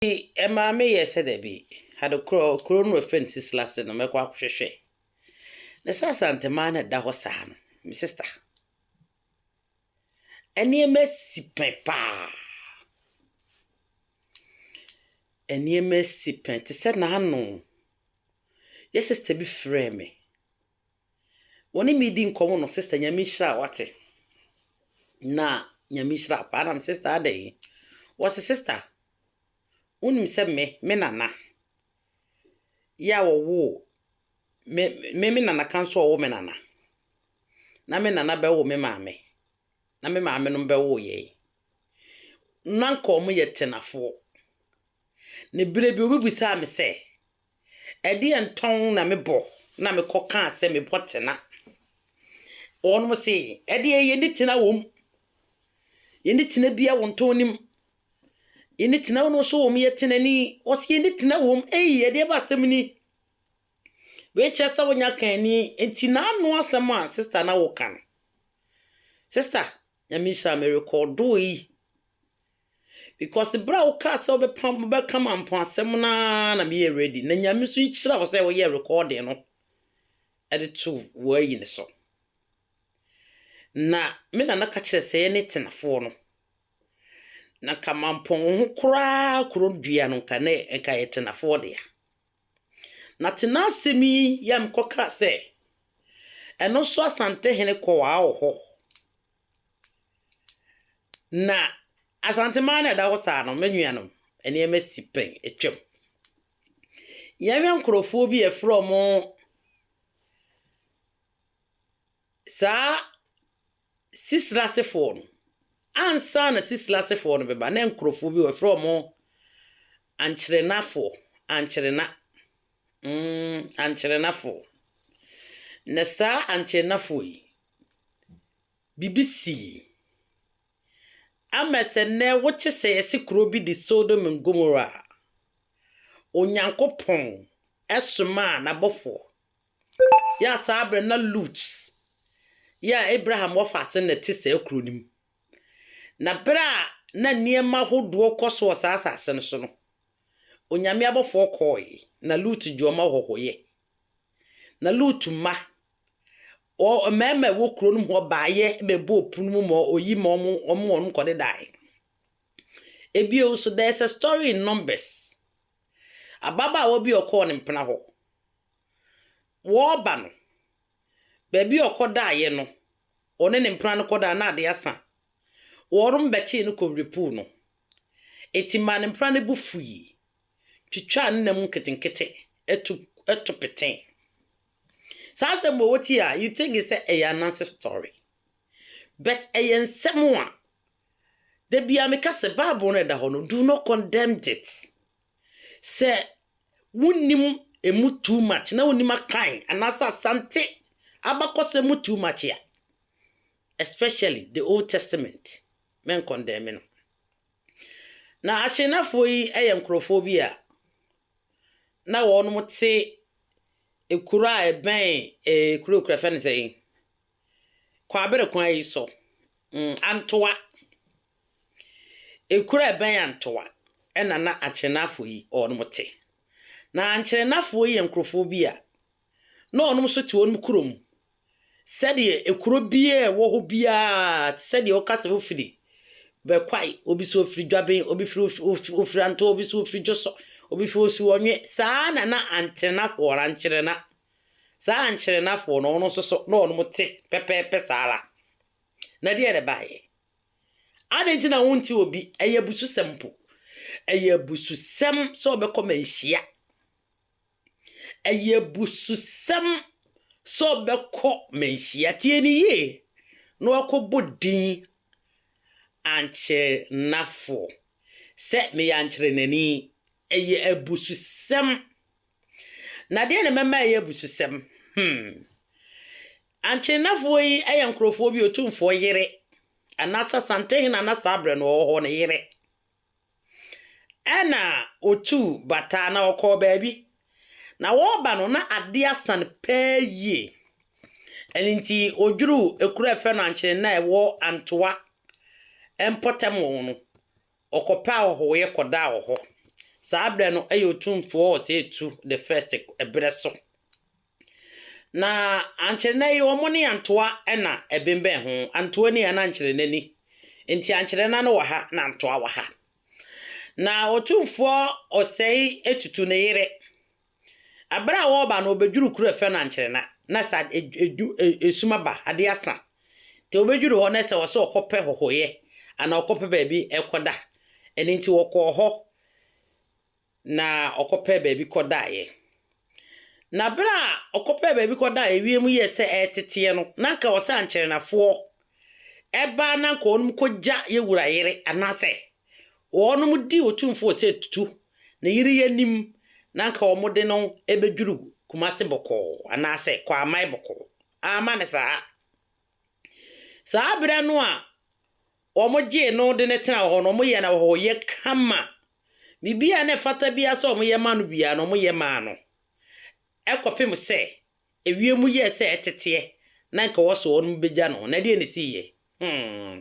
Emma me said a be had a crown offenses last in a make share. The Asante man at the Hosan, my sister. Any messy pa. Any messy pen to send a no. Yes, sister be frame me. One meeting common of sister Yamisha wate. Na Yamisha, Panam sister day. Was a sister. Unim said me nana. Ya wo. Me nana cancel woman nana. Na me nana be wo me mame. Na me mame no be wo ye. Nanko mo ye tenafo. Ne brebi obi bisa me se. Edi enton na me bo. Na me koka se me botena. On mo se, edi ye ni tena wom. Ye ni tena bia wonton nim. Ye ni tena no so wom ye tena ni. Osi ye ni tena wom. Edi ba asem ni. We chesa wonya kan ni enti na anu asem a sister na wo kan. Sister, Yamisha me record do yi. Because the bra ka se obe pam be come ampo asem na me ready. Na Nyamisu nchira wo se wo ye recording no. Ede to wo yi ne so. Na me na ka kire se ye ne tenafo no. Na kamampon ho kura dua no ka ne enka ye tenafo de ya. Na tenasemi yam koka se. Eno so Asante hene ko wa ho. Na Asante man da wo sa no menuanom ene emasipen etwem. Yame nkrofo bi e from sa sislasefo no. Ansa na sislasefo no beba na nkrofo bi we from Ankyerena. Ankyerena. Na sa Ankyerena yi. BBC Amesene wote se yesi kuro bi di Sodom and Gomorrah. Onyankopon esuma na bofo. Ya sabre na Lut. Ya Abraham wafase na ti se kuro nim. Na bra na niema hodo koso asase no so no. Onyame abofo koi na Lut juoma hohoye. Na Lut ma o meme wo kuro no ho baaye bebo opunu mo oyi mo omo kode dai. Ebio so there's a story in Numbers. Ababa wo bi okọ ne mpena ho. Wo ba no. Baby okoda ye no. One ne mpena no koda na ade asa. Wo rum bechi no ko repu no. Eti ma ne mpena ne bufui. Twitwa ne nam ketenkete etu peten. Sasa mo woti a you think it's a nonsense story. But a ensemo the bia meka se Bible no da ho no do not condemn it. Say wunim emu too much na wunim akan anasa Asante abakose mu too much ya. Especially the Old Testament. Men condemn no. Na achenafo yi nkrofobia na wonu mute ekura eben ekura krafa ne sei kwa bere kwa yi so ANTOA ekura eben ANTOA ena na achenafo yi onu mute na anchenafo yi nkrofobia na onu so ti onu kurom sede ekuro bie wo ho bia sede o kase ofiri be kwai obi so ofiri dwaben obi ofiri anto obi so ofiri joso obi fosi wonwe saa na Ankyerena Ankyerena saa Ankyerena no so no no mute pepepe sala na de ere bae ade na wonti obi eye busu sempo eye busu sem so be ko manhyia eye busu sem so be ko manhyia tie ni ye no akobodin Ankyerena se me Ankyerena eye abususem na de ne mema eye abususem Ankyerena yi eye nkrofo bi Otumfuo yere anasa Asante hina na sabre no ho ne yere ena otu bata na okọ baabi na wo ba no na ade asan paye elinti odwuru ekura efe no Ankyerena ewo ANTOA empotem wo no okopa ho ye koda ho Sabre no ayo Otumfuo Osei tu the first ebreso. Na Ankyerena yi omone Antoa na ebembe ho. Antoa ni ana Ankyerena ni. Enti Ankyerena no waha na Antoa waha. Na Otumfuo Osei etutu ne yire. Abra wo ba no obedwuru kuru efe na Ankyerena. Na sa esuma ba ade asa. Te obedwuru ho na se wo so okope hohoye. Ana okope baabi ekoda. Eni nti woko ho na okope baabi kodaye. Na bra okope baabi kodaye wiem ye se etete no. Na nka wo sa Ankyerena-fo eba na nka onum koja ye wura yire anase. Onum di Otumfuo Osei tutu. Na yiri yanim na nka omode no ebedwuru Kumase boko anase kwa amai boko. Ama ne saa. Saa bra no a omoje no de ne tena ho no moye na ho ye kama. Bibia ne fata bia so moye ma no bia no moye ma no. Ekopem se ewiemu ye se etete na nka wo so onum beja no na de ne siye.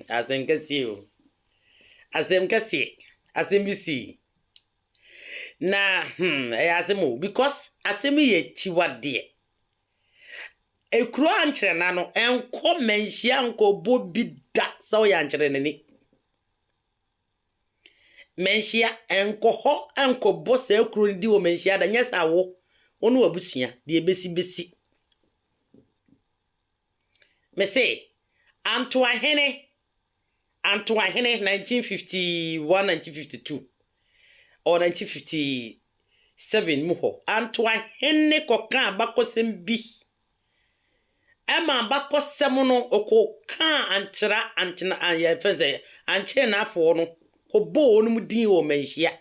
Asemkasi o. Asemkasi. Asembisi. Na asemo because asemi ye chiwade. Ekuro Ankyerena no enko Manhyia nko bobida so ya Ankyerena ni. Manhyia enko ho enko boss ekuro ndi wo Manhyia da nyesa wo onu abusua de ebesi. Me say Antoa hene 1951 1952 or 1957 muho Antoa hene koka bakosem bi ema bakosem no okoka Ankyerena anya fense Ankyerena-fo no ko bo onum din wo Manhyia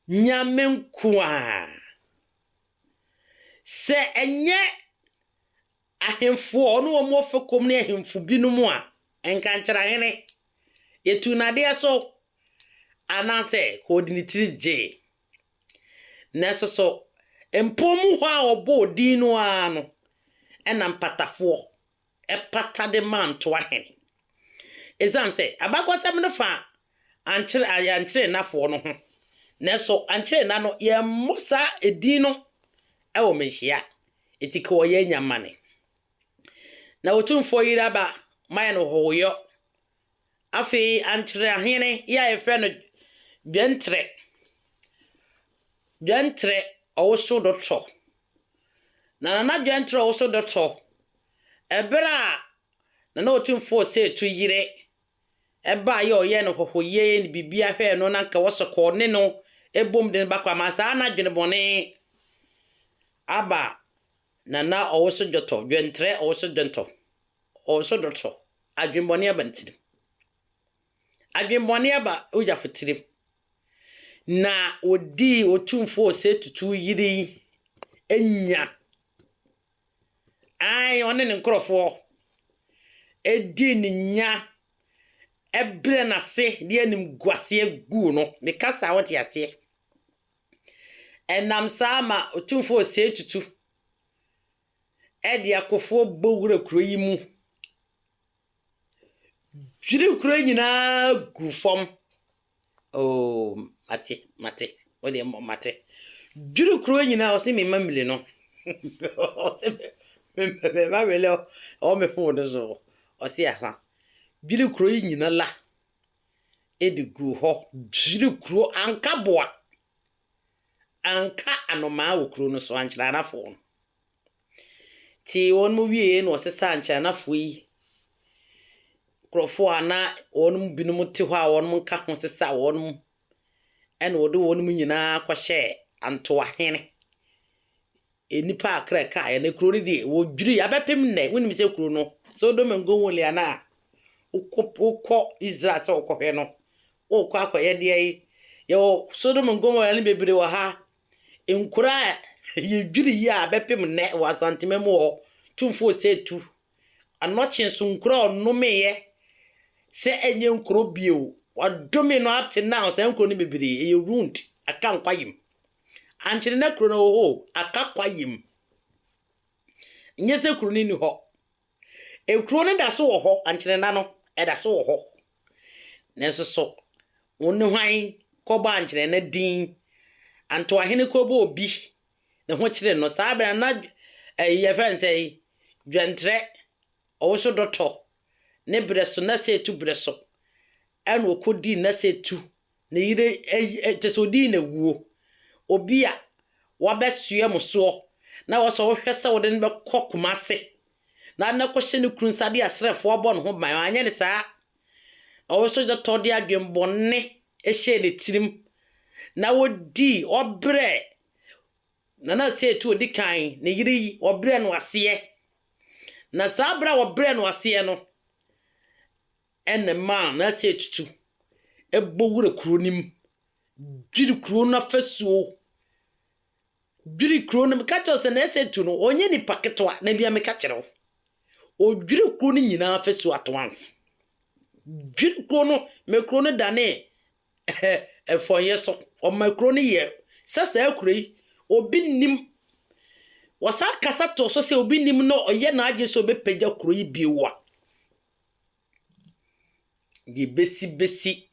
nyamenkua se enye ahemfo no omo fekom ne ahemfo binumu a enka Ankyerena yetu na de so anase ko dinitiri je neso so empomu ho a obo din no ano ena mpatafo epata de Antoa hene ezanse abakosem no fa Ankyerena-fo no ho neso Ankyerena no ye mosa edin no ewo Manhyia etike wo ye nyamane na Otumfuo yiraba maye no hoyo afi Ankyerena hene ya efe no dwentre owoso dotto na dwentre owoso dotto ebra na Otumfuo Osei tu yire eba ye oye no hohoye ni bibia hwe no na nka wosoko ne no ebom de bakwa masa na dwene bone aba na owoso dotto dwentre owoso dotto adwenbone aba ntirim adwenbone aba oja fitirim na odi Otumfuo Osei tutu yiri enya one ne nkrofo edi ni nya ebre na se de anim guase egu no me kasa wote ase enam sama Otumfuo Osei tutu edi akofo bowura kuro yi mu dwiri kuro nyina gu fom mate odi mate dwiri kuro nyina o se me mamile no me mamile o me fo so o se aha dwiri kuro nyina la edi gu ho dwiri kuro anka boa anka anoma wo kuro no so Ankyerena-fo ti won mu wie no sesa Ankyerena-fo yi krofo ana wonum binum ti ho a wonum ka ho sesa wonum ene wode wonum nyina kwahye Antoa hene enipa akraka ya ne kuro ni de wo dwiri abepem ne wonim se kuro no Sodom and Gomorrah na ukọ Israel se ukọhwe no ukọ akoye de ye Sodom and Gomorrah ni bebere wa ha enkura ye dwiri ya abepem ne wa Asante memo ho Otumfuo Osei tu anoche so nkura onome se enye nkuro bio wadome no up to now se nkuro ni bebere ye wound aka nkwayim Ankyerena kuro no ho aka kwayim nyese kuro ni ho ekuro ni da so ho Ankyerena no e da so ho Nso so wonu hwan koba Ankyerena din ANTOA hene koba obi ne ho kire no saa bra na ye fan say dwentre owo so dotɔ ne breso na se tu breso ɛna okodi na se tu ne yire tesodi na wuo obi a wabɛsue mo so na wo so hwɛ sɛ wo de ne bɛkɔ Kumase na na kɔ hye ne krunsade asrefo abɔ no ho ban anya ne saa owo so dotɔ de adwembɔne ehye ne tirim na wodi obre na se tu odi kan ne yiri obre no ase na saa bra obre no ase no ene man na se tutu ebowure kronim dwiri kro na fasuo dwiri kro no ka se na se tu no onye ni paketwa na bia me ka kire o dwiri kro no nyina fasuo at once dwiri kro no me kro no dane efonye so o ma kro no ye sasa akurei obi nim wasa kasa to so se obi nim no oye na age so be pagya kro yi biewa di besi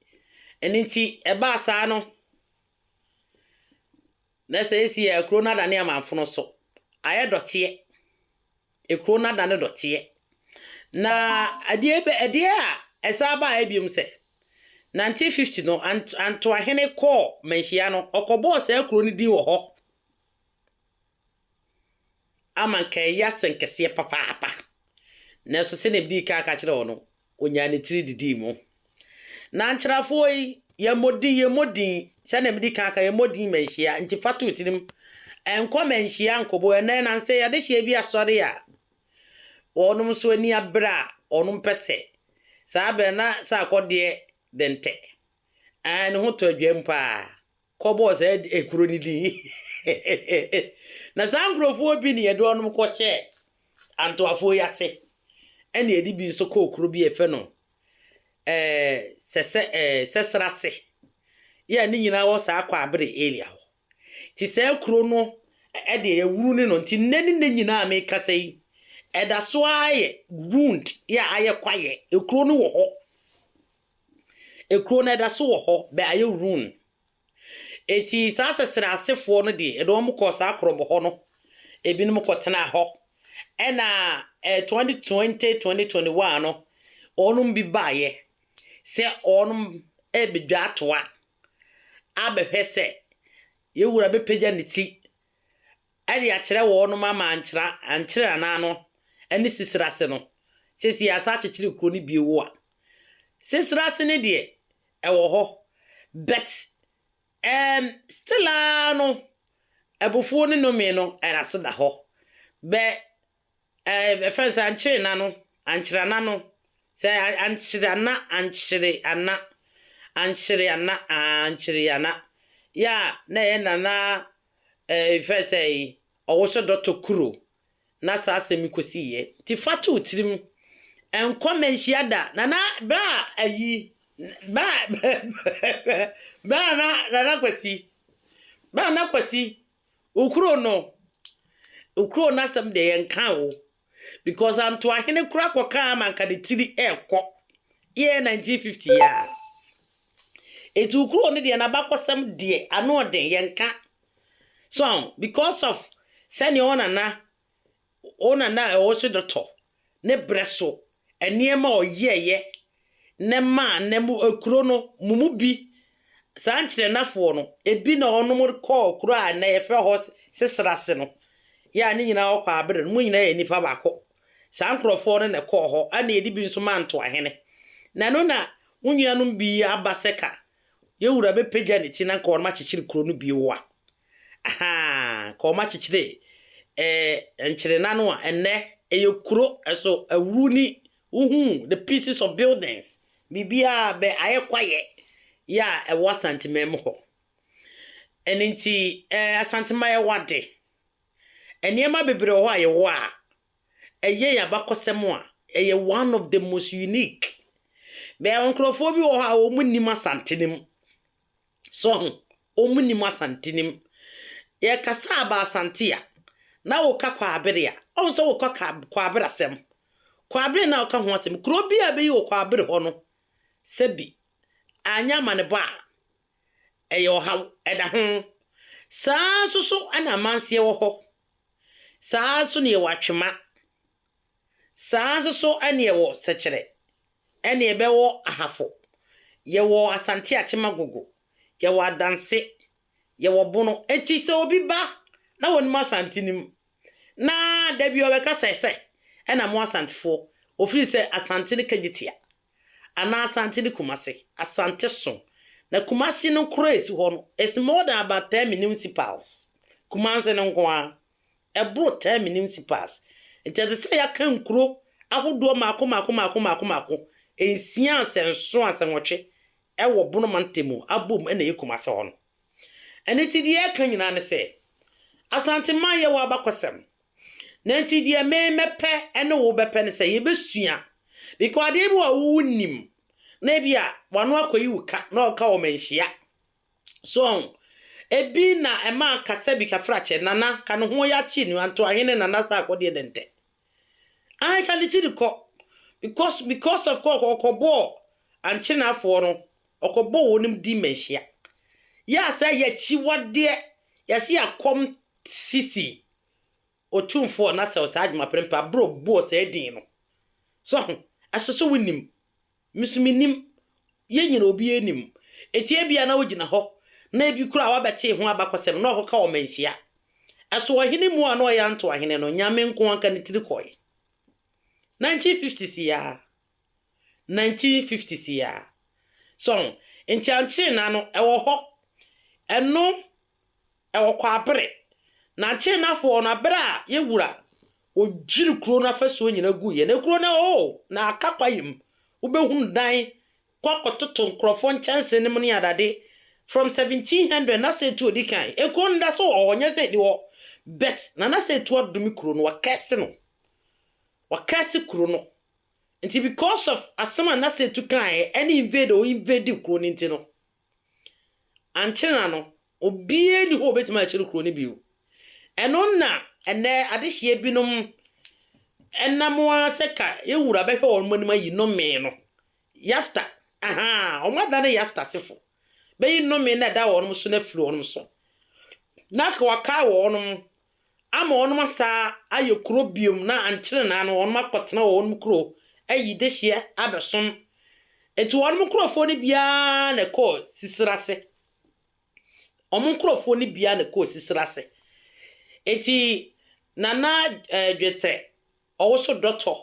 eninti eba asa no na se esi e kro na dane amanfo so aye dote e kro na dane dote na ade a esa ba abium se 1950 no ANTOA hene ko Manhyia no okobo se kro ni din wo ho amanka ya senkese papa na so se ne bidi ka kire wono onya ne tiri didi mu na nkyerafo yi yemodin se ne bidi ka yemodin Manhyia nti fatu tirim enko Manhyia nkobo ene na nse ya de hye bi asori a onum so ani abra onum pese sa be na sa akode dente an ho to adwem pa kobo se ekuro ni din na zangrofo bi ne yedo onum ko hye ANTOAfo yase ene edi bi so ko okuro bi efe no sesrase ya ni nyina wo sa akwa abre area ho ti se kuro no e de ewuru ne no nti nani ne nyina me kasai eda so aye wound ya aye kwaye ekuro no wo ho ekuro na eda so wo ho be aye wound eti sa sesrasefo no de edo mo ko sa akrobo ho no ebinim ko tena ho ena 2020 2021 no onum bi baaye se onum ebedwa atoa abehwese ye wura be pagya ne ti ali akire wo onum ama ankyerena na no eni sisirase no sesi asa akekire kro ni biewo a sisirase ne de ewo ho but still no ebofo ne no me no era so da ho be fence Ankyerena no se Ankyerena ya na ye na fence owo so dr kuro na sa asemi ye ti fatu tirim enko Manhyia da na bra ayi ba na kwasi ukuro na sam de yenka o because ANTOA hene kura koka manka de tiri ekọ ye 1950 ya etu ukuro ne de na bakosam de ano den yenka so because of sani ona na also doctor ne breso eniema oyeye ne ma ne mu ekuro no mumu bi sa Ankyerena fo no ebi na onum ko okuro a na yefe ho sesrase no ya ni nyina okwa abre no mu nyina ye nipa bako sa nkrofo no ne ko ho ana edi bi nso ma ANTOA hene na no na unyanum bi abaseka ye wura be pagya ne ti na ko ma chichiri kuro no bi wo a aha ko ma chichire Ankyerena no a enne eyekuro eso awuru ni the pieces of buildings bibia be ayekwaye ya Asante mem ho eninti Asante maye wade eniema bebre ho ayewo a eye ya bakosem a eye one of the most unique be onkrofo bi wo ha omunim Asante nim so omunim Asante nim ye kasa ba Asante ya na wo ka kwa abere a onso wo ka kwa abere asem kwa abere na wo ka ho asem kro bi a be yi wo kwa abere ho no sebi anya ma ne ba eyo haw eda ho saa so ana manse wo ho saa so ne watwema saa so ane wo sekere ane ebe wo ahafo ye wo asante achema gogo ye wo adanse ye wo bono enti se obi ba na woni asante nim na da bi obeka sese ena mo asantefo ofiri se asante ne kagitia ana asante ne kumase asante so na kumase no crazy ho no it's more than about 10 municipals kumase no nko ebro 10 municipals enti de se ya kan kuro ahodo mako ensia asenso asenwotwe ewo bono mantemu abom ena yekumase ho no ene ti de kan nyina ne se asante man ye wa bakosem na ti de mepe ene wo bepe ne se ye besua because de bi wa wunim na bia wano akoyi wuka na oka wo Manhyia so ebi na ema kasa bi kafrache nana ka no ho ya chi ni ANTOA hene nana sa akode dente I can see the ko because of okobo Ankyerena afo no okobo wonim di Manhyia ya say ya chi wode ya se akom sisi Otumfuo na se osajma prempa bro bo se din no so asoso winim misuminim ye nyina obi enim etie bia na wogina ho na ebi kura wa bete ho abakosem na okoka wo Manhyia aso ohene mu a na oya ANTOA hene no nyame nko anka ne tirikoi 1950s ya 1950s ya so enti Ankyerena no ewo ho eno ewo kwa abere na Ankyerena afo na bra ye wura ojiri kuro na faso nyina gu ye na kuro na na akakwayim ubehun dan kwakototo nkrofo nchanse ne mun yadade from 1700 na se tu odikan ekuro nda so onye se di wo bet na se tu odumi kuro no wakase kuro no nti because of asema na se tu kan any invade kuro ni nti no Ankyerena no obie ni ho betima akire kuro ni biu eno na ene adehie binom enamwa seka yewura behe onmanima yi no me no yafta omada ne yafta sefo be yi no me na da wonum so na firi wonum so na ka waka wonum ama wonum asa aye kuro biom na Ankyerena no wonum akotena wonum kuro ayi dehie abesom eti wonum kurofo ni bia na ko sisirase omum kurofo ni bia na ko sisirase eti nana dwete owoso doctor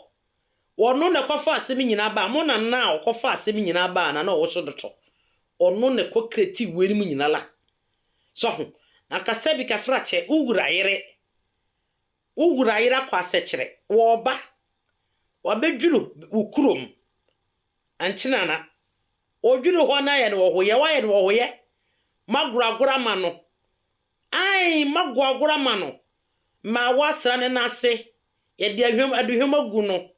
ono ne kofa asemi nyina ba mo na okofa asemi nyina ba na owoso doctor ono ne ko creative weri mu nyina la so na kasabi ka frache uwura yire kwa sekere wo ba wabedwuru ukurom Ankyerena na odwuru ho na ye ne wo hoye maguragura ma no ai maguragura ma no ma wasra ne nase ye de aduhwem agu no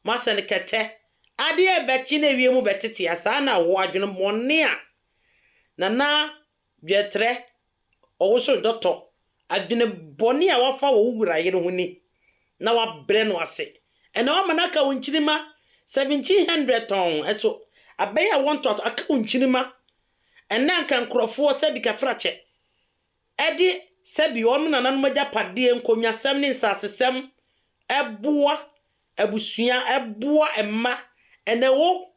masa ne kete ade e bechi na wiemu betete asa na wo adwene monne a na dwetre owoso doctor adwene boni a wafa wo wura yire ho ni na wabre no ase ena wa manaka wonkyirima 1700 ton eso abeya want to aka wonkyirima ena kan krofo se bi ka frache edi sebi onu nanan maja pade enkonwa sem ne nsasesem eboa abusua eboa emma enewo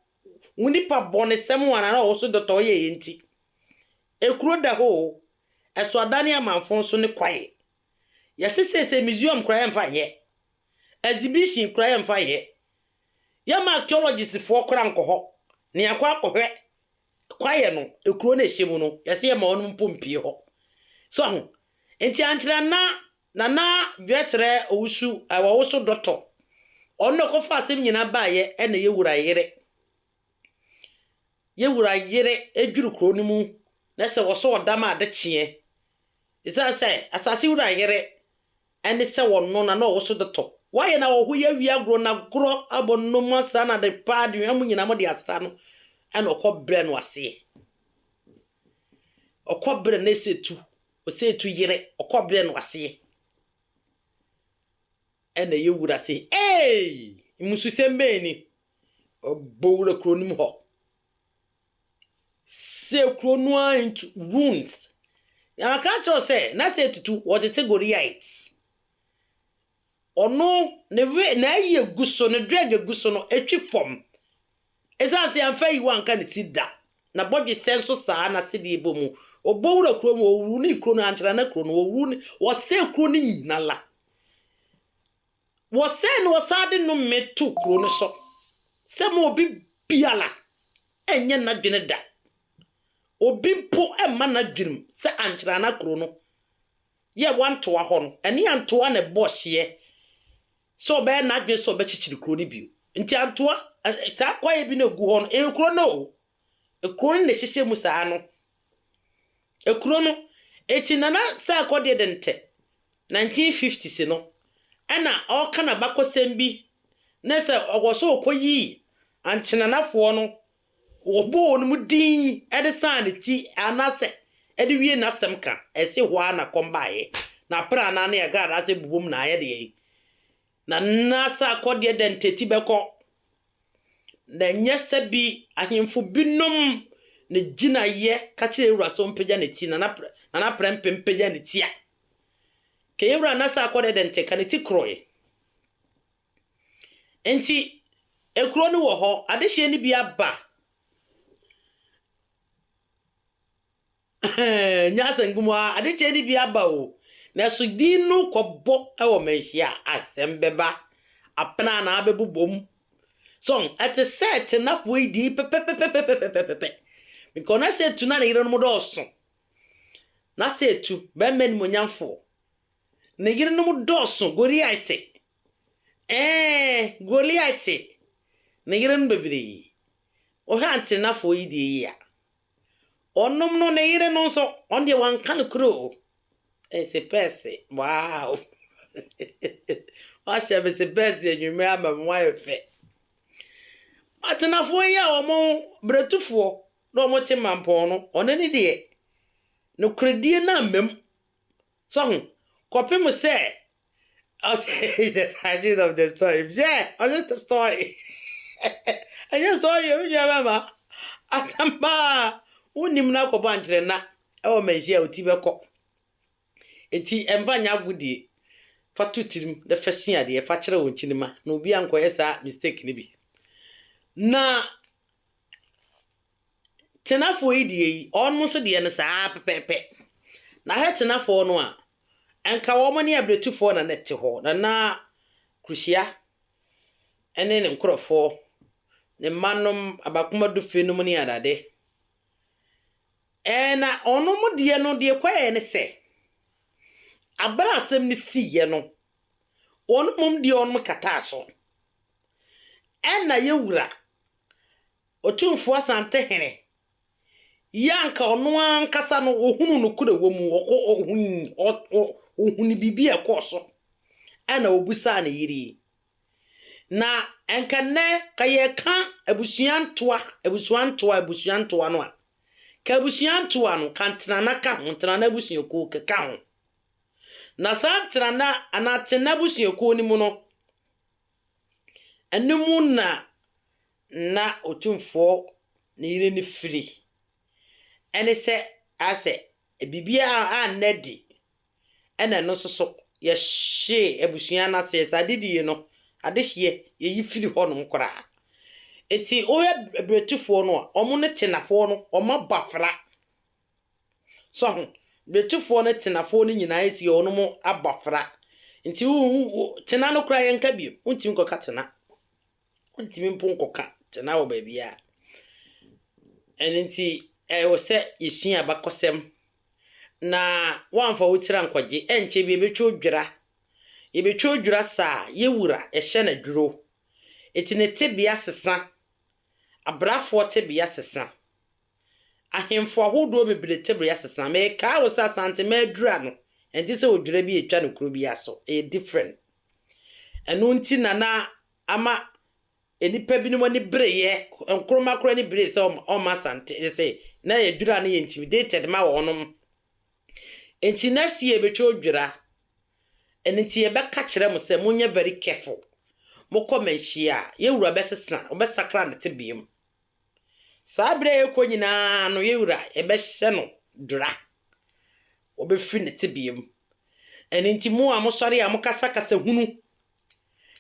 wunipa bone sem wana na wo so doto ye yenti ekuro da ho eso adane amanfo so ne kwae yesese museum kraye mfa ye exhibition kraye mfa ye yama archaeologist fo kra nkoho ne akwa akohwe kwae no ekuro na ehemu no yese ma onu mpompie ho so enti Ankyerena na dwetre owusu awoso doctor onno ko fa asem nyina baaye ene yewura yire edwuru kro ni mu na se woso odama ade chie isa se asase wura yire ene se wonno na owoso doctor waye na wo hu ya wi agro na gro abonno masa na de pad wi amu nyina mo de asra no ene okobre no ase okobre na setu osetu yire okobre no ase ene yewura se musu sembe ni obowura kronim ho say Kronoa into ruins. Now, I can't say, na say Tutu, what is a Goliath. Or no, na ye guso, ne drag a guso no, a chief form. As I say, I'm fair you one can see that. Na body sense so na city bomu. O bowl chromo, runi chrono, Ankyerena chrono, runi, was say crony nala. Was say no sudden no me two chrono so. Some will be biala. And yen not dinner that. Obi po e mana dwum se Ankyerena chrono. Ye want to a hon, and ye ANTOA ne boss ye. So be na dwen so be chichiri chrono bi. Nti ANTOA, ta kwa ye bi na gu hon, e chrono. E chrono ne hihye mu saa no. E chrono eti nana sa akode dente 1950s no. Ana o kana bakosem bi na se ogoso okoyi Ankyerena fo no. Obo no mudin edison ti anase edi wie na semka ese hwa na kombae na pra na na ga ase bubum na aye de na nasa akode dente ti beko na nyese bi ahemfo binom ne gina ye ka kire ewura so mpegya ne ti na prempempegya ne ti a ke ewura nasa akode dente ka ne ti kroye enti ekro ni wo ho adehye ni bi aba nyasa ngumwa adehye ni bi aba o na so dinu kobo e wo Manhyia asembeba apna na abebubom so at the set enough we di pepepepepepepepe because na say tu na yire no do so na say tu be men monyamfo na yire no do so Goliath Goliath na yire no bebiri o ha Ankyerena fo yi di ya onom no na yire no so on de wan kan kro se pese wow wa she se pese enwumre ama mwa efe Atenafo ya omo bretufo na omo temampo no onani de no kredie na mem so kopim say I'll say the title of the story. Yeah, I just the story. I just told you, mama. Atamba, unim na ko Ankyerena e o Manhyia otibeko. Enti emvanya gudi fatutirim the first year de fa kire wonchinima na obi ankoye sa mistake ni bi. Na tenafo idie on so de ne saa pepepe. Na he tenafo no a enka wo mani abretufo na nete ho na kruhia ene ne nkrofo ne manom abakoma do fe no mani adade na ono mu de no de kwaye ne se abara asem ne siye no ono mum de ono kata so na yewura Otumfuo Asante hene yanka ono ankasa no ohunu no kura wo mu ohuni bibi ekoso ana obusa na yiri na enkanne kaye kan abusuantoa no a ka abusuantoa no kantena na ka hontena na abusuako ka ho na santena na anatena abusuako ni mu no enemu na Otumfuo ni yiri ni free ene se ase bibia anedi ene no so ye hye abusua na se sadidi no adehye ye yifiri ho no nkora eti oye bretufo no omo ne tenafo no omo bafra so bretufo ne tenafo no nyina esi ono mo abafra enti tena no kra yenka bi untim koka tena untim mpon koka tena wo babia enti wo se isua bakosem na wanfa wotira nkwaje enche bi ebetwo dwura sa yewura ehye na dwuro eti ne tebia sesa abrafo tebia sesa ahemfo ahodo bebre tebia sesa me ka wo sa Asante ma dwura no enti se odwura bi etwa no kuro bi aso different eno nti na ama enipa bi no woni breye enkroma kro ni bre se o ma Asante se na ye dwura na ye intimidated ma wonom enti na sie betwo dwura enti ye beka kire mo se munye very careful mo Manhyia ye wura besesa obesakra na tebiem Sabre ekwo nyina no yewura ebehye no dra obefiri ne tebiem eni nti mu a mosori a mokasa kasa hunu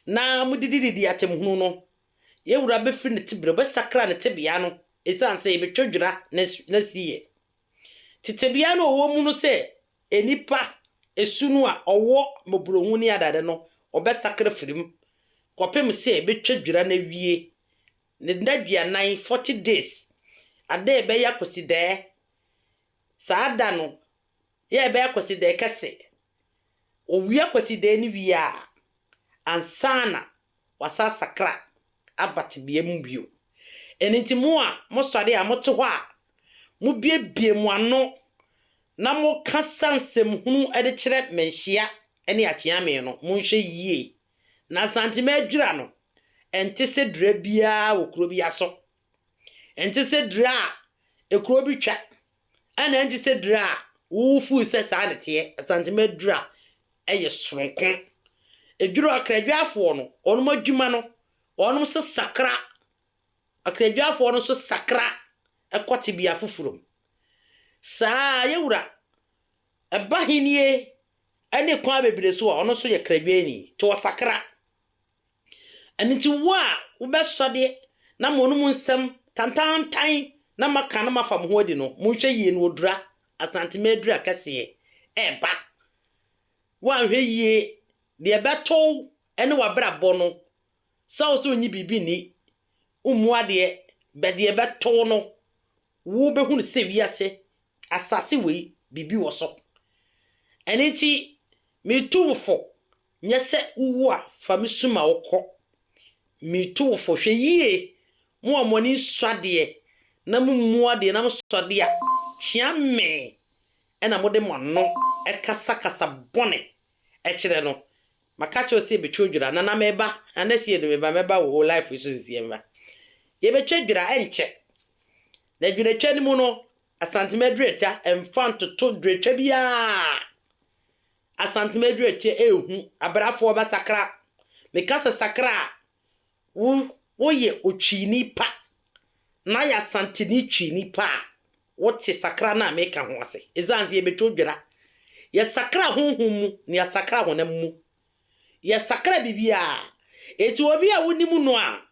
na mudididi atem hunu no yewura befiri ne tebre obesakra ne tebia no esanse ebetwadwira na siye titebia no owo mu no se enipa esunu a owo mobrohu ni adade no obesakra firim kopem se ebetwadwira na wie ne ndadua 40 days ade be yakoside saada no ye be yakoside kase owi yakoside ni wia ansana wasa sakra abate biem bio eniti mu a mosori a moto ho a mu biebie mu ano na mo kasansem hunu ede kire Manhyia ene ateame no mo hwe yie na Asante madwira no ente se dra bia wokro bia so ente se dra ekro bi twa ana ente se dra wufu se sa ne te Asante madwira eye soronko edwuro akradwafo no onum adwuma no onum se sakra akradwafo no so sakra ekote bia fufurum saa yewura abahinie ene kwa bebire so ono so ye kradweni to sakra aniti wa ubesode na monum nsem tantantan na maka na mafam ho adi no munhwe yie no odura Asante madura kase eba wanhwe yie de beto ene wabrabo no sawo so nyi bibi ni umuade be de beto no wo behunu se wiase asase we bibi wo so eniti mitufo nyese uwu a famisuma wokọ mitufo hwe yie mo amoni swade na mumuade na mswade a chiame ena mode monno ekasa bone ekire no makacho se betwodwura na meba anasi de meba wo life isu ziemba ye betwodwura enche na dwuratwa ni mu no Asante madwura emfanto to dwuratwa bia Asante madwura ehu abrafo ba sakra mekasa sakra wo ye otwini pa na ya Asante ni twini pa wote sakra na meka ho ase ezanze ye betwodwura ye sakra honhum ni ya sakra honam mu ye sakra bibia eti obi a wonimu no a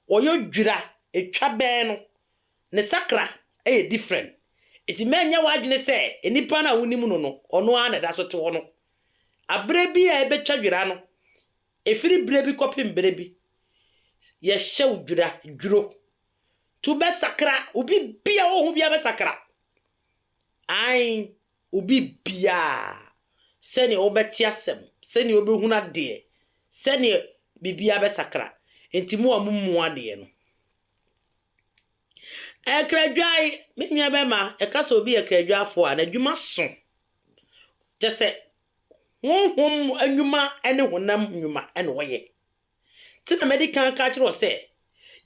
oyo dwura etwa ben no ne sakra different eti menya wadwene se enipa na wonimu no ono a na da so te ho no abre bi a ebetwa dwura no efiri bre bi kopim bre bi ye hyew dwura dwuro tu be sakra obi bia wo hu bia be sakra ai obi bia sene obeti asem sene obehuna de sene bibia be sakra enti mu amummu ade no ekradwai menua be ma ekasa obi ekradwafo a na dwuma so tese honhom anwuma ene honam nwuma ene woye tina medical ka kire se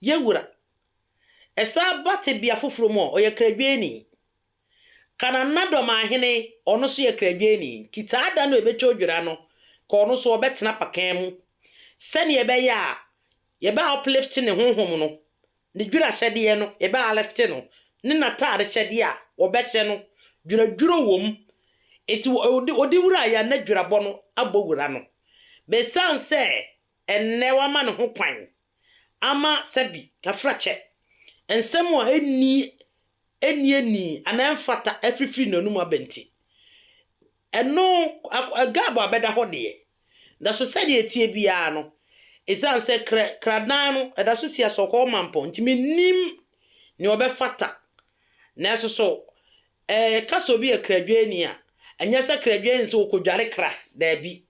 yewura esa bate bia foforo mo oyekradweni kana nadom ahene ono so yekradweni kitada no ebetwodwura no ko ono so obetena pakan mu sene yebeya yeba uplifting ne honhom no ne dwura hyede no yeba left no ne natare hyede a obehye no dwura wom eti odi wura ya na dwura bo no abowura no be sanse enne wa ma ne ho kwan ama sabi kafrache ensemo eni anamfata afrifri nanum abenti eno agabo abeda hode da so sade etie bia no esanse kradan no eda so sia sokọ mampo ntimi nim ni obefata na so kaso bi ekradweni a anya se kradweni so kodware kra da bi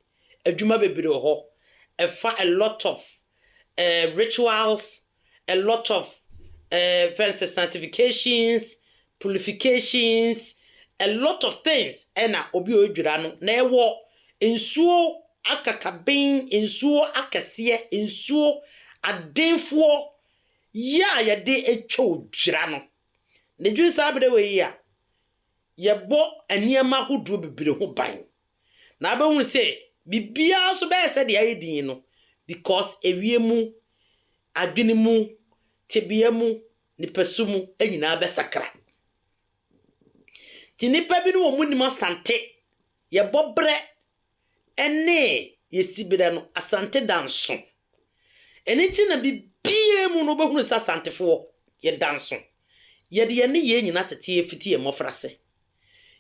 adwuma bebere ho a lot of rituals, a lot of fancy sanctifications, purifications, a lot of things ena obi odwura no na ewo ensuo akakabin ensuo akase ensuo adenfo ya de etwa odwura no ne dwi sabere we ya yebo aniema hodo bibire ho ban na abehun se bibia so be se de ayedin no because ewiemu adwene mu tebia mu nipa sumu enyina be sakra ti nipa bi no wo munim Asante ye bobre ene ye sibire no Asante danso eni ti na bibie mu no behunu sa Asantefo ye danso ye de ne ye nyina tete ye fiti ye mofrase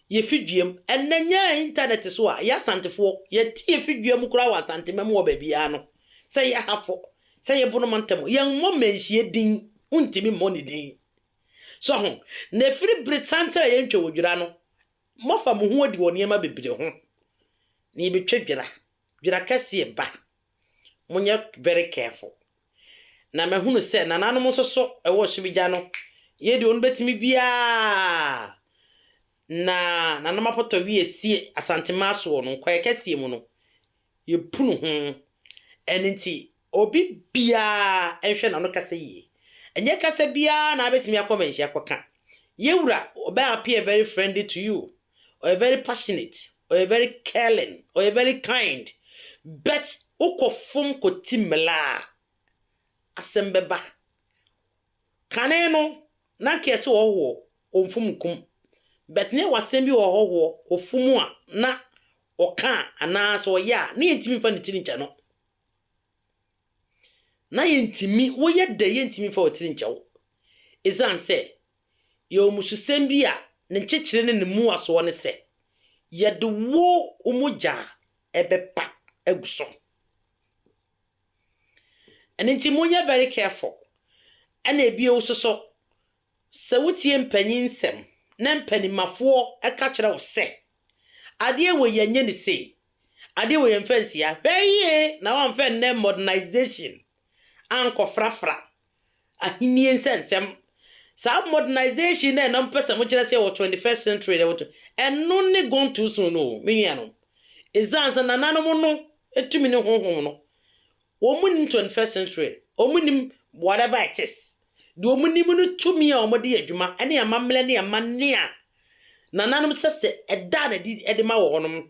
ye fidwem enanya internet so a ya Asantefo ye ti ye fidwem kura wa Asante mem wo babia no say ye hafo say ye bono mantem ye mo menhie din untimi mo ne din so ho na firi Britanta ye ntwe wodwira no mofa mo ho adi woni ema bebire ho ni betwa dwira kase ba munye very careful na mahunu se na nanom soso ewo subigya no ye de onu betimi bia na nanom apoto wi esie Asante maso no kwaye kase mu no ye punu ho eninti obi bia enhwe na no kase yi enye kase bia na betimi akomanhia akoka yewura oba appear very friendly to you or very passionate or very caring or very kind but ukofum ko timela asembeba kaneno na kese wo omfum kum but ne wasembi wo ofumu a na oka ana so ya na yentimi fa ne tiri ncha no na yentimi wo ye de yentimi fa o tiri ncha wo izanse yo mususembi a ne nchechire ne mu aso ne se ye de wo umuja ebepa eguso and inti munya very careful and ebie wo so se wotie mpanyin nsem na mpanimafo eka kire wo se ade we yenye ne sei ade we yemfansi ya hweye na wan fa ne modernization anko frafra ahinie nsensem sa modernization na mpesa mo kire se wo 21st century na wo eno ne gone too soon no menua no ezansa na nanom no etumi ne honhom no womunim 21st century womunim whatever it is do womunim no tumi a omode adwuma ene amamle ne amane na nanom sese eda na di edema wo honom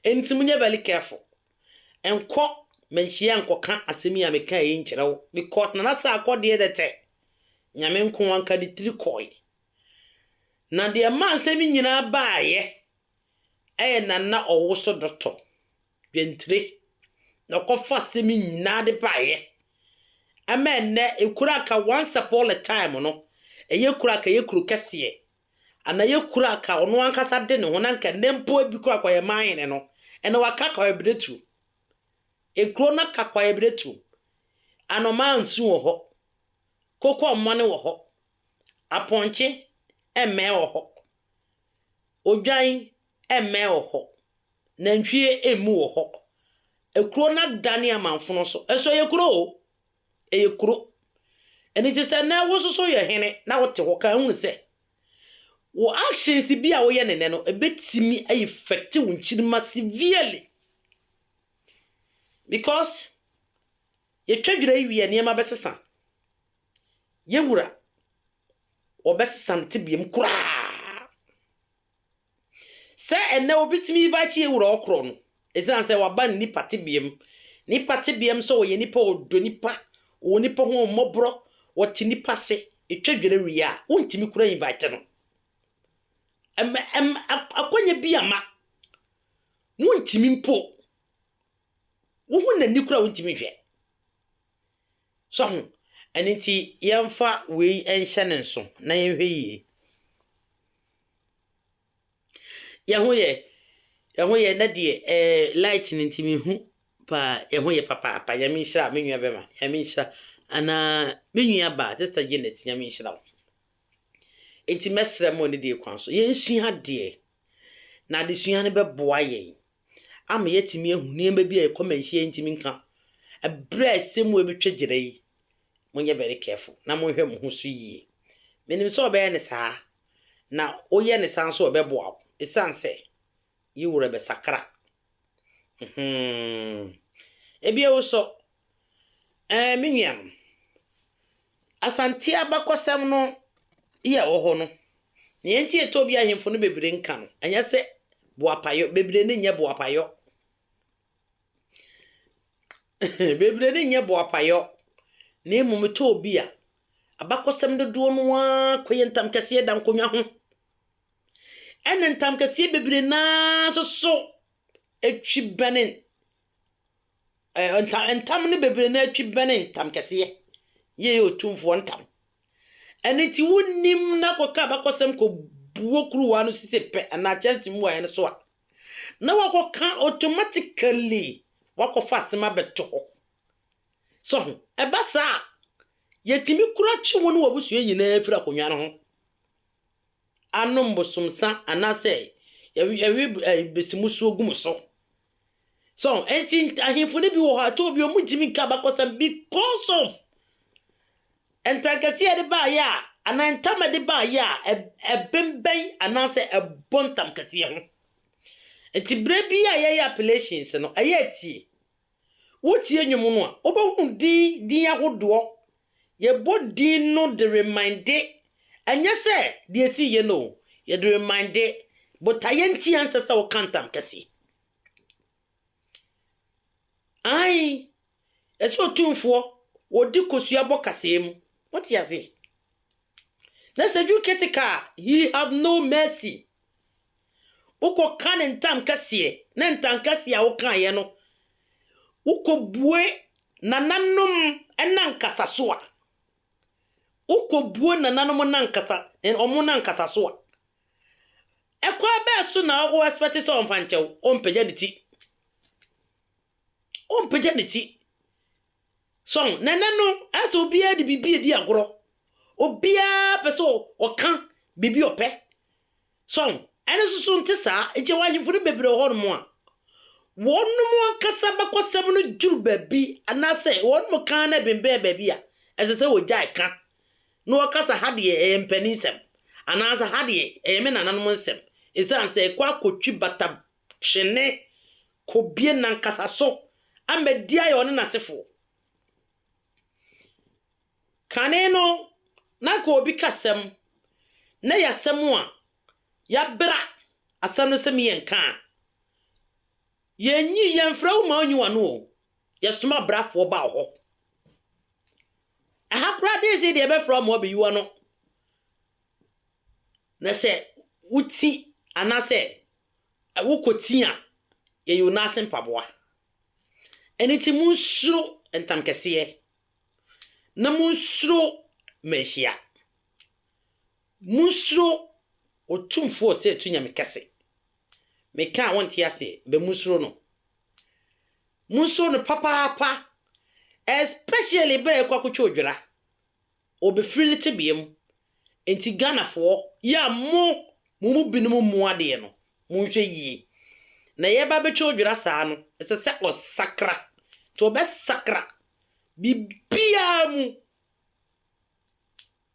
enti munye very careful enko menhia enkoka asemi a meka ye nkyerɛw because na sa akode edete nyame nko wanka di trikoi na de ma asemi nyina baaye na owoso doto dwentre na kofa asemi nyina de baaye amen na ekura ka once upon a time no eyekura ka yekuru kese ana yekura ka ono ankasa de ne ho na nka nempo ebikura kwa ye man no ene waka ka ebretu ekuro na ka kwa ebretu anoma nsu wo ho koko mmane wo ho aponche emme wo ho odwan emme wo ho nantwie emu wo ho ekuro na dane amanfono so eso yekuro o eyekuro eni ti se na wo so ye hene na wote ho ka hu se wo actions bi a wo ye ne no ebetimi affect wo nchirima severely because ye twadwira yi ye niam abesesa ye wura obesesa ntibiem kura se ene obitimi invite ye wura okro no ezan se waban ni patibiem so wo ye nipa odo nipa wo nipa ho mobro wo ti nipa se etwadwira wi a wontimi kura invite no akwanya bi ama wontimi mpo wo hu na nikura wontimi hwe so aniti yamfa we enhye ne nso na yehwe yi yahoye na de light ntimi hu pa yahoye papa yami hira menua bema yami hira ana menua ba sister Janet yami hira enti mesre mo ne de kwan so yensua de na de sua ne beboa ye ama yetimi ehu ne ma bi e komanhie ntimi nka ebra semu ebetwagire yi monye very careful na monhwe mo ho so yie menim so obe ne saa na oye ne san so obeboa esanse yi wura be sakra ebie wo so menua Asante abakosem no ye wo ho no ne enti eto bi ahemfo no bebre nka no anya se boapayo bebre ne nye boapayo bebre ne nye boapayo ne mumto obi a abakosem dodo no a koye ntam kese da nkonwa ho ene ntam kese bebre na so etwi benen ntam ne bebre na etwi benen ntam kese ye Otumfuo ntam ene ti wonim na koka abakosem ko buo kuruwa no sise pe na chance mu aye so a na wakoka automatically wakofa sema beto so ebasa yetimi kura chi wonu wabusu nyina afira konwa no ho anom bosomsa anase yawi besimusu ogumuso so enti ahemfo ne bi wo ha to bi omutimi ka bakosam because of entankasi de ba ya anantama de ba ya ebemben anase ebontam kase ho enti brebi ya ya appellations no ayati wotie enwum no a obohu din ahodo ye bodin no de reminde anya se de esi ye no ye de reminde but ayenti ansesa wo kantam kase ai eso Otumfuo odi kosua bokase mu what you say let's educate ka he have no mercy uko kan ntam kase na ntam kase a wo kan ye no uko bue nananom enankasa so a uko bue nananom nankasa en omo nankasa so a ekwa be so na wo expect so mfanchew ompeja niti so nanano aso obia de bibi edi agoro obia peso oka bibi ope so ene susu ntisa eje wanyimfo ne bebre ho no a wonum kasa bakosem no juru babi anase wonum kan na bembe babi a esese wogya ka no wakasa hade empaninsem anase hade me nananom nsem esanse kwa kotwi bata chene kobie nankasa so amedia yo ne nasefo kaneno na ko obi kasem na yasem a ya bra asam no sem yenka yenyi yemfra uma onyiwa no yesoma brafo ba ho aha kra de se de be from obi yiwo no na se uti anase wukoti a ye yo na sempaboa eniti munsuro entam kese na munsuro Manhyia munsuro Otumfuo se tunya mekase meka wonti ase be munsuro no papa especially be kwakotwa odwira obefiri ne tebiem enti Ghana fo ya mo binum mu ade no munhwe yi na ye ba betwa odwira saa no esese osakra to be sakra bibia mu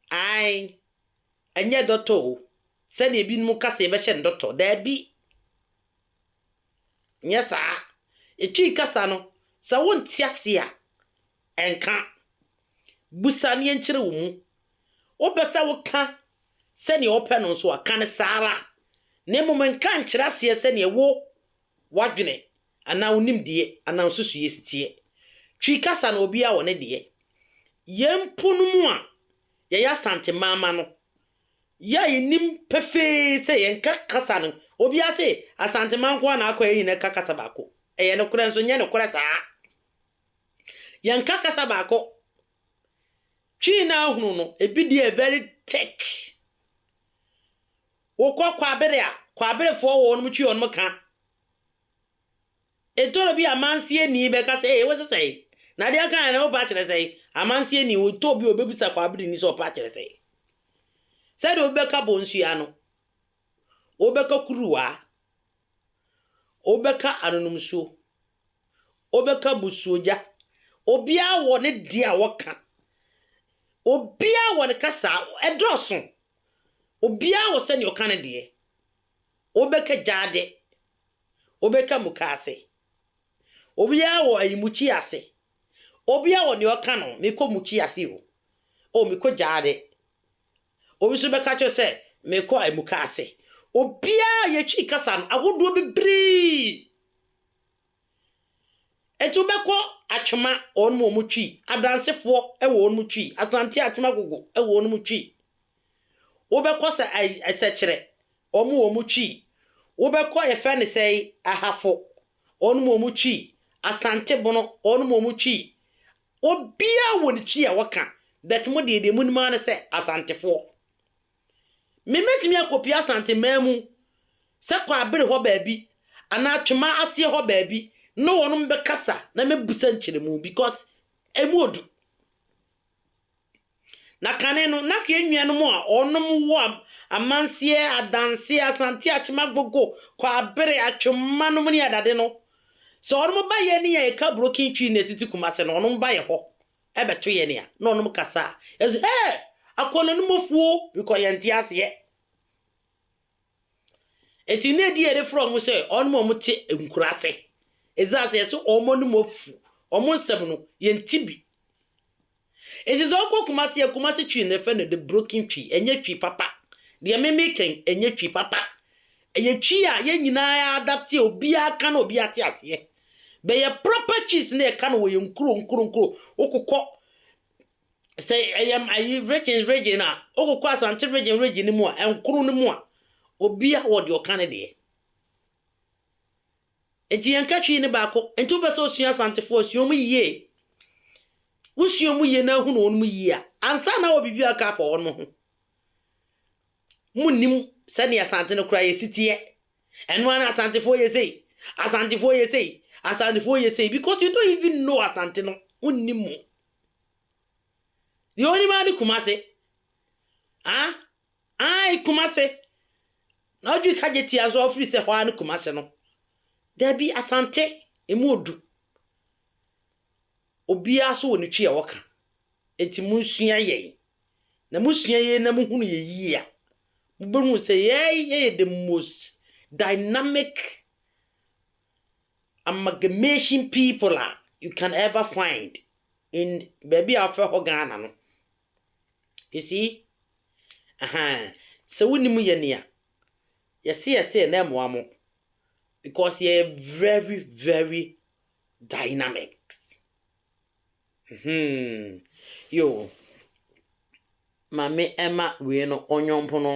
ai enye doto se na ebi mu kase be hye doto da bi nyesa etwi kasa no sa wonti ase a enka busani enkyere wo mu obesa wo ka se na ope no so aka ne sara na moment kan kyere ase se na wo wadwene ana wonim de ana susu yesitie twi kasa na obi a wone de yempunu mu a ya Asante mama no ya yinim pefe se yenka kasa no obi ase Asante manko na akwa yi na kasa bako eye no kura nso nye no kura saa yenka kasa bako twi na hunu no ebi de very thick wo kwa bere fo wo no twi on mo ka etoro bi amansie ni be kasa wo se na dia kan na oba kire sei amansie ni wo to bi obebisa kwa abiri ni so opa kire sei se de obeka bonsua no obeka kuruwa obeka anonumsuo obeka busuoja obia wo ne dia woka obia wo ne kasa edroso obia wo se ne oka ne de obeka jade obeka mukase obia wo ayimuchi ase obia wo ne oka no meko muchi ase o meko jade obi so beka cho se meko ayimuka ase obia ye chi kasa no agodo bibri Etu beko atwema onmo mu twi adansefo ewo onmu twi asante atwema gogo ewo onmu twi wo beko se esechire omu omu twi wo beko yefe ne sei ahafo onmu omu twi asante bono onmu omu twi obia woni twi a waka that mo de munima ne se asantefo memetimi akopia asante mamu se kwa abere ho baabi ana atwema ase ho baabi no wonum be kasa na mebusa nkyeremu because emuodu na kane no na ka ennuanom a onum wo amansie adanse asante atwema gogo kwa abere atwema no ne adade no so onum ba ye ne ye ka broken twi na titi kumase no onum ba ye ho ebeto ye ne ya no onum kasa yes akolo no mofuo because ye ntia se eti ne di ere from say onum omuti enkurase ezase so omo no mofu omo nsem no ye ntibi it is all kumasi twi na fe no the broken tree enye twi papa de memiken enye twi papa eye twi a ye nyina ya adapt obi aka na obi ate ase be ye proper trees na e ka no ye nkuro okukọ say ayam ayi region na okukọ asante region ni mu a enkuro ni mu a obi a wo de okane de enti yanka twi ni baako enti obeso osua asantefo osuomu yie usuomu ye na hu no onum yie a ansa na obibi aka afọ ono ho munnim sani asante no kura ye sitie eno ana asantefo ye sei because you don't even know asante no unnim the only man kumase kumase na oju kageti azo ofri se ho an kumase no there be asante emuodu obi aso woni twi e woka enti munsua ye na musua ye na muhunu ye yia mubenu se ye the most dynamic amalgamation people you can ever find in baby afa Ghana no you see so woni mu ye ne a yes na moamo because you're very very dynamic yo mame Emma we no onyompo no